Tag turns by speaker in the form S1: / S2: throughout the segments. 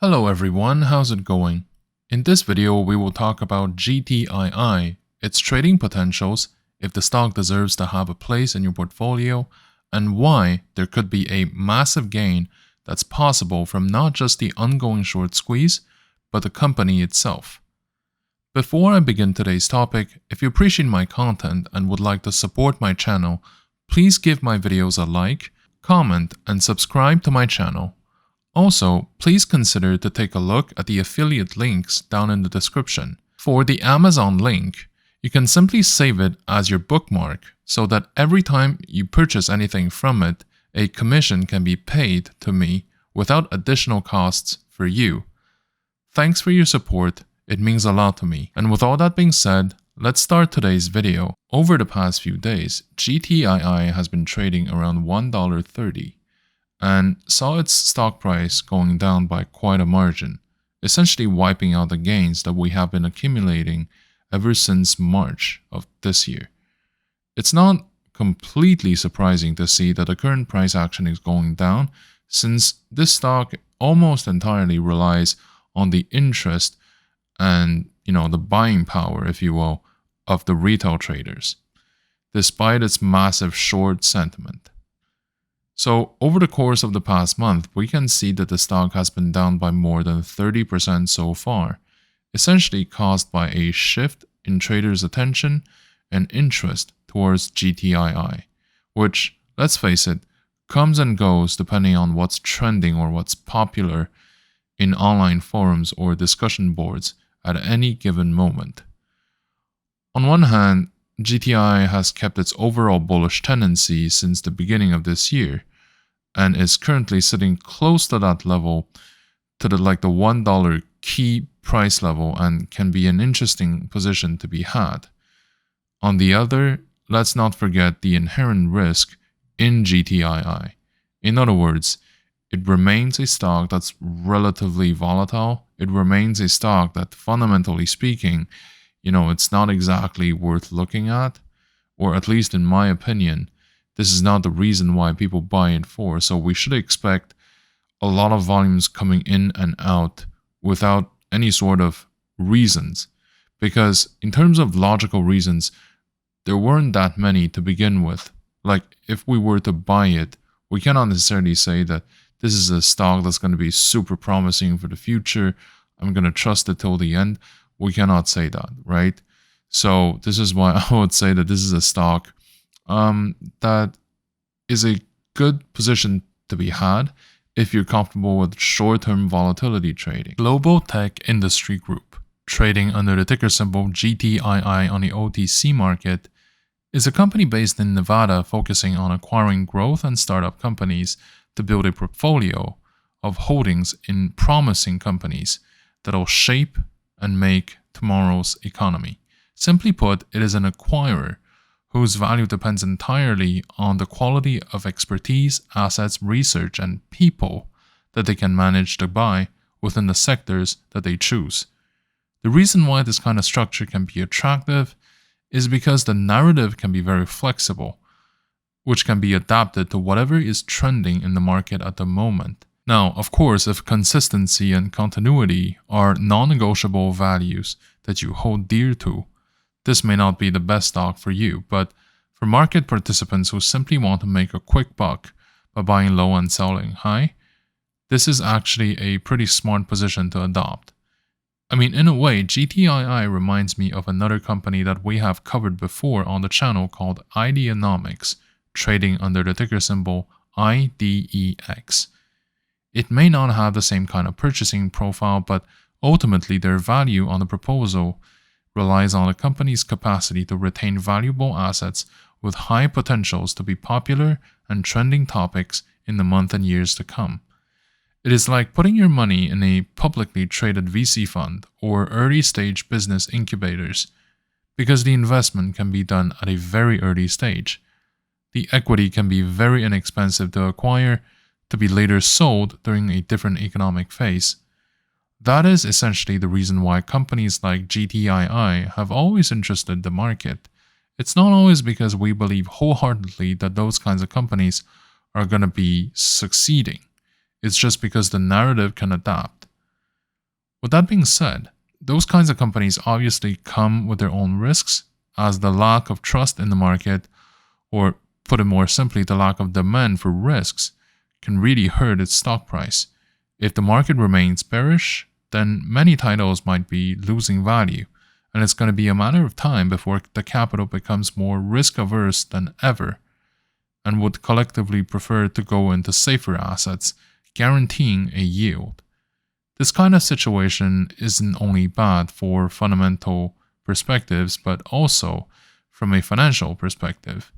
S1: Hello everyone, how's it going? In this video, we will talk about GTII, its trading potentials, if the stock deserves to have a place in your portfolio, and why there could be a massive gain that's possible from not just the ongoing short squeeze, but the company itself. Before I begin today's topic, if you appreciate my content and would like to support my channel, please give my videos a like, comment, and subscribe to my channel. Also, please consider to take a look at the affiliate links down in the description. For the Amazon link, you can simply save it as your bookmark so that every time you purchase anything from it, a commission can be paid to me without additional costs for you. Thanks for your support, it means a lot to me. And with all that being said, let's start today's video. Over the past few days, GTII has been trading around $1.30. and saw its stock price going down by quite a margin, essentially wiping out the gains that we have been accumulating ever since March of this year. It's not completely surprising to see that the current price action is going down, since this stock almost entirely relies on the interest and, the buying power, if you will, of the retail traders, despite its massive short sentiment. So, over the course of the past month, we can see that the stock has been down by more than 30% so far, essentially caused by a shift in traders' attention and interest towards GTII, which, let's face it, comes and goes depending on what's trending or what's popular in online forums or discussion boards at any given moment. On one hand, GTI has kept its overall bullish tendency since the beginning of this year, and is currently sitting close to that level, to the $1 key price level, and can be an interesting position to be had. On the other, let's not forget the inherent risk in GTII. In other words, it remains a stock that's relatively volatile. It remains a stock that, fundamentally speaking, it's not exactly worth looking at, or at least in my opinion, this is not the reason why people buy it for. So we should expect a lot of volumes coming in and out without any sort of reasons. Because in terms of logical reasons, there weren't that many to begin with. Like, if we were to buy it, we cannot necessarily say that this is a stock that's going to be super promising for the future. I'm going to trust it till the end. We cannot say that, right? So this is why I would say that this is a stock that is a good position to be had if you're comfortable with short-term volatility trading. Global Tech Industry Group, trading under the ticker symbol GTII on the OTC market, is a company based in Nevada focusing on acquiring growth and startup companies to build a portfolio of holdings in promising companies that'll shape and make tomorrow's economy. Simply put, it is an acquirer whose value depends entirely on the quality of expertise, assets, research, and people that they can manage to buy within the sectors that they choose. The reason why this kind of structure can be attractive is because the narrative can be very flexible, which can be adapted to whatever is trending in the market at the moment. Now, of course, if consistency and continuity are non-negotiable values that you hold dear to, this may not be the best stock for you, but for market participants who simply want to make a quick buck by buying low and selling high, this is actually a pretty smart position to adopt. I mean, in a way, GTII reminds me of another company that we have covered before on the channel called Ideanomics, trading under the ticker symbol IDEX. It may not have the same kind of purchasing profile, but ultimately their value on the proposal relies on a company's capacity to retain valuable assets with high potentials to be popular and trending topics in the months and years to come. It is like putting your money in a publicly traded VC fund or early-stage business incubators, because the investment can be done at a very early stage. The equity can be very inexpensive to acquire, to be later sold during a different economic phase. That is essentially the reason why companies like GTII have always interested the market. It's not always because we believe wholeheartedly that those kinds of companies are going to be succeeding. It's just because the narrative can adapt. With that being said, those kinds of companies obviously come with their own risks, as the lack of trust in the market, or put it more simply, the lack of demand for risks, can really hurt its stock price. If the market remains bearish, then many titles might be losing value, and it's going to be a matter of time before the capital becomes more risk-averse than ever, and would collectively prefer to go into safer assets, guaranteeing a yield. This kind of situation isn't only bad for fundamental perspectives, but also from a financial perspective.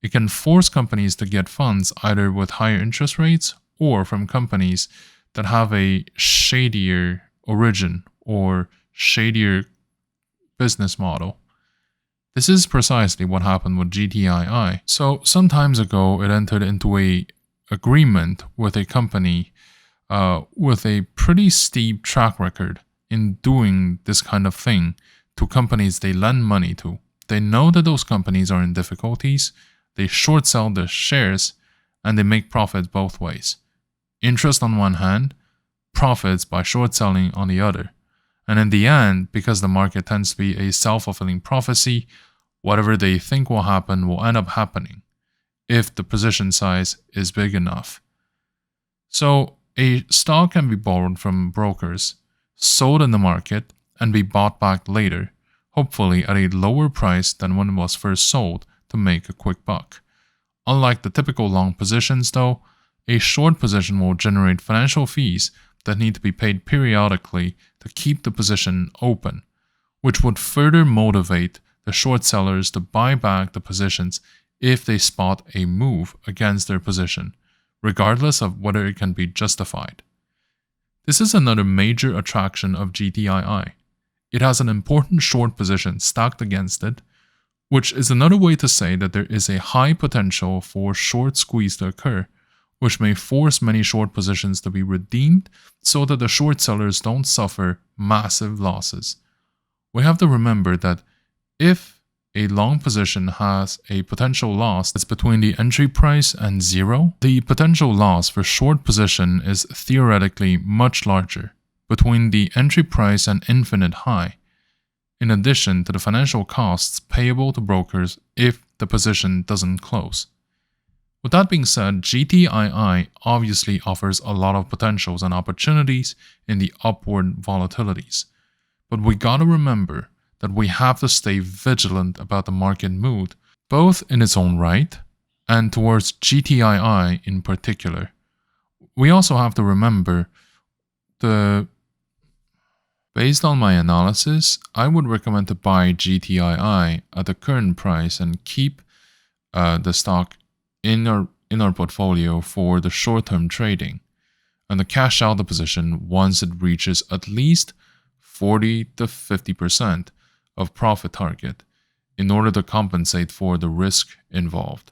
S1: It can force companies to get funds either with higher interest rates or from companies that have a shadier origin or shadier business model. This is precisely what happened with GTII. So some time ago, it entered into an agreement with a company with a pretty steep track record in doing this kind of thing to companies they lend money to. They know that those companies are in difficulties, they short sell their shares, and they make profits both ways. Interest on one hand, profits by short selling on the other. And in the end, because the market tends to be a self-fulfilling prophecy, whatever they think will happen will end up happening, if the position size is big enough. So, a stock can be borrowed from brokers, sold in the market, and be bought back later, hopefully at a lower price than when it was first sold to make a quick buck. Unlike the typical long positions though, a short position will generate financial fees that need to be paid periodically to keep the position open, which would further motivate the short sellers to buy back the positions if they spot a move against their position, regardless of whether it can be justified. This is another major attraction of GTII. It has an important short position stacked against it, which is another way to say that there is a high potential for short squeeze to occur, which may force many short positions to be redeemed so that the short sellers don't suffer massive losses. We have to remember that if a long position has a potential loss that's between the entry price and zero, the potential loss for short position is theoretically much larger, between the entry price and infinite high, in addition to the financial costs payable to brokers if the position doesn't close. With that being said, GTII obviously offers a lot of potentials and opportunities in the upward volatilities, but we gotta remember that we have to stay vigilant about the market mood, both in its own right and towards GTII in particular. We also have to remember based on my analysis, I would recommend to buy GTII at the current price and keep the stock in our portfolio for the short-term trading, and to cash out the position once it reaches at least 40 to 50% of profit target in order to compensate for the risk involved.